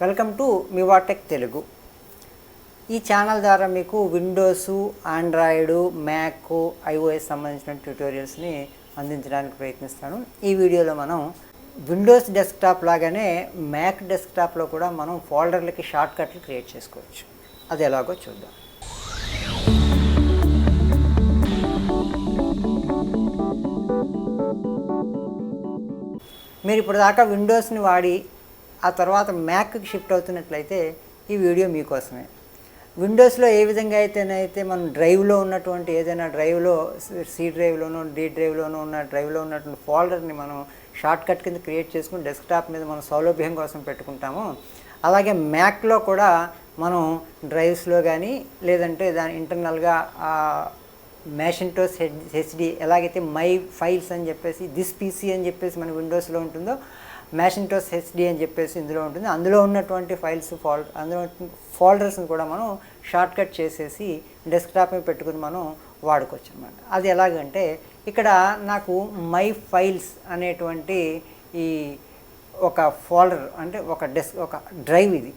Welcome to మివాటెక్ Telugu. ఈ channel ద్వారా మీకు విండోస్, ఆండ్రాయిడ్, మ్యాక్, ఐఓఎస్ సంబంధించిన ట్యూటోరియల్స్ని అందించడానికి ప్రయత్నిస్తాను. ఈ వీడియోలో మనం విండోస్ డెస్క్టాప్ లాగానే మ్యాక్ డెస్క్టాప్లో కూడా మనం ఫోల్డర్లకి షార్ట్ కట్లు క్రియేట్ చేసుకోవచ్చు. అది ఎలాగో చూద్దాం. మీరు ఇప్పుడు దాకా విండోస్ని వాడి ఆ తర్వాత మ్యాక్కి షిఫ్ట్ అవుతున్నట్లయితే ఈ వీడియో మీకోసమే. విండోస్లో ఏ విధంగా అయితేనైతే మనం డ్రైవ్లో ఉన్నటువంటి ఏదైనా డ్రైవ్లో సి డ్రైవ్లోనో డి డ్రైవ్లోనో ఉన్న డ్రైవ్లో ఉన్నటువంటి ఫోల్డర్ని మనం షార్ట్ కట్ కింద క్రియేట్ చేసుకుని డెస్క్టాప్ మీద మనం సౌలభ్యం కోసం పెట్టుకుంటాము. అలాగే మ్యాక్లో కూడా మనం డ్రైవ్స్లో కానీ లేదంటే దాని ఇంటర్నల్గా మ్యాషింటోస్ హెచ్డి ఎలాగైతే మై ఫైల్స్ అని చెప్పేసి దిస్ పీసీ అని చెప్పేసి మన విండోస్లో ఉంటుందో మ్యాషింటోస్ హెచ్డి అని చెప్పేసి ఇందులో ఉంటుంది. అందులో ఉన్నటువంటి ఫైల్స్ అందులో ఫోల్డర్స్ని కూడా మనం షార్ట్ కట్ చేసేసి డెస్క్టాప్ మీద పెట్టుకుని మనం వాడుకోవచ్చు అన్నమాట. అది ఎలాగంటే ఇక్కడ నాకు మై ఫైల్స్ అనేటువంటి ఈ ఒక ఫోల్డర్ అంటే ఒక డ్రైవ్ ఇది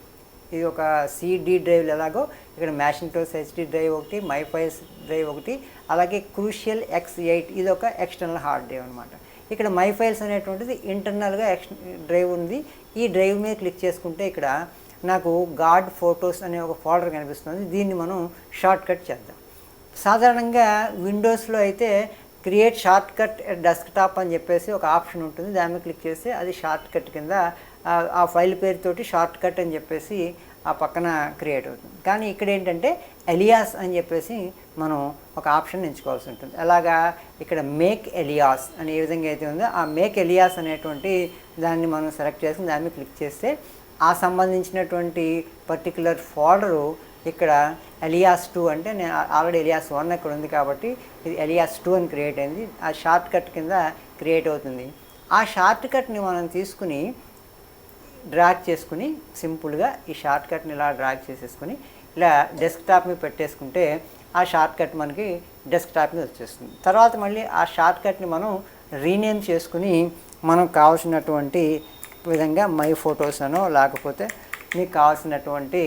ఒక సిడి డ్రైవ్లు ఎలాగో ఇక్కడ మ్యాషింటోస్ హెచ్డి డ్రైవ్ ఒకటి, మై ఫైల్స్ డ్రైవ్ ఒకటి, అలాగే క్రూషియల్ X8 ఇది ఒక ఎక్స్టర్నల్ హార్డ్ డ్రైవ్ అనమాట. ఇక్కడ మై ఫైల్స్ అనేటువంటిది ఇంటర్నల్గా డ్రైవ్ ఉంది. ఈ డ్రైవ్ మీద క్లిక్ చేసుకుంటే ఇక్కడ నాకు గాడ్ ఫొటోస్ అనే ఒక ఫోల్డర్ కనిపిస్తుంది. దీన్ని మనం షార్ట్ కట్ చేద్దాం. సాధారణంగా విండోస్లో అయితే క్రియేట్ షార్ట్ కట్ డెస్క్టాప్ అని చెప్పేసి ఒక ఆప్షన్ ఉంటుంది. దాని మీద క్లిక్ చేస్తే అది షార్ట్ కట్ కింద ఆ ఫైల్ పేరుతోటి షార్ట్ కట్ అని చెప్పేసి ఆ పక్కన క్రియేట్ అవుతుంది. కానీ ఇక్కడ ఏంటంటే ఎలియాస్ అని చెప్పేసి మనం ఒక ఆప్షన్ ఎంచుకోవాల్సి ఉంటుంది. అలాగా ఇక్కడ మేక్ ఎలియాస్ అని ఏ విధంగా అయితే ఉందో ఆ మేక్ ఎలియాస్ అనేటువంటి దాన్ని మనం సెలెక్ట్ చేసుకుని దాని మీద క్లిక్ చేస్తే ఆ సంబంధించినటువంటి పర్టికులర్ ఫోల్డరు ఇక్కడ ఎలియాస్ 2 అంటే నేను ఆల్రెడీ ఎలియాస్ 1 ఇక్కడ ఉంది కాబట్టి ఇది ఎలియాస్ 2 అని క్రియేట్ అయింది. ఆ షార్ట్ కట్ కింద క్రియేట్ అవుతుంది. ఆ షార్ట్ కట్ని మనం తీసుకుని డ్రాగ్ చేసుకుని సింపుల్గా ఈ షార్ట్ కట్ని ఇలా డ్రాగ్ చేసేసుకుని ఇలా డెస్క్టాప్ మీద పెట్టేసుకుంటే ఆ షార్ట్ కట్ మనకి డెస్క్టాప్ మీద వచ్చేస్తుంది. తర్వాత మళ్ళీ ఆ షార్ట్ కట్ని మనం రీనేమ్ చేసుకుని మనం కావాల్సినటువంటి విధంగా మై ఫొటోస్ అనో లేకపోతే మీకు కావాల్సినటువంటి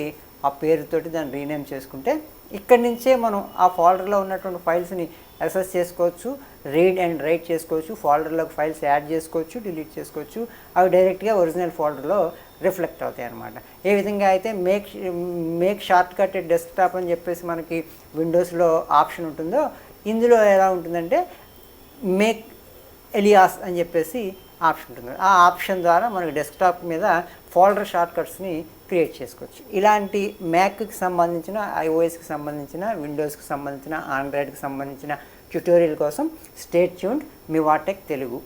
ఆ పేరుతోటి దాన్ని రీనేమ్ చేసుకుంటే ఇక్కడి నుంచే మనం ఆ ఫోల్డర్లో ఉన్నటువంటి ఫైల్స్ని యాక్సెస్ చేసుకోవచ్చు, రీడ్ అండ్ రైట్ చేసుకోవచ్చు, ఫోల్డర్లోకి ఫైల్స్ యాడ్ చేసుకోవచ్చు, డిలీట్ చేసుకోవచ్చు. అవి డైరెక్ట్గా ఒరిజినల్ ఫోల్డర్లో రిఫ్లెక్ట్ అవుతాయి అన్నమాట. ఏ విధంగా అయితే మేక్ షార్ట్ కట్ డెస్క్టాప్ అని చెప్పేసి మనకి విండోస్లో ఆప్షన్ ఉంటుందో ఇందులో ఎలా ఉంటుందంటే మేక్ ఎలియాస్ అని చెప్పేసి ఆప్షన్ ఉంటుంది. ఆ ఆప్షన్ ద్వారా మనకి డెస్క్టాప్ మీద ఫోల్డర్ షార్ట్ కట్స్ని క్రియేట్ చేసుకోవచ్చు. ఇలాంటి మ్యాక్కి సంబంధించిన, ఐఓఎస్కి సంబంధించిన, విండోస్కి సంబంధించిన, ఆండ్రాయిడ్కి సంబంధించిన ట్యుటోరియల్ కోసం స్టే ట్యూన్డ్ మివాటెక్ తెలుగు.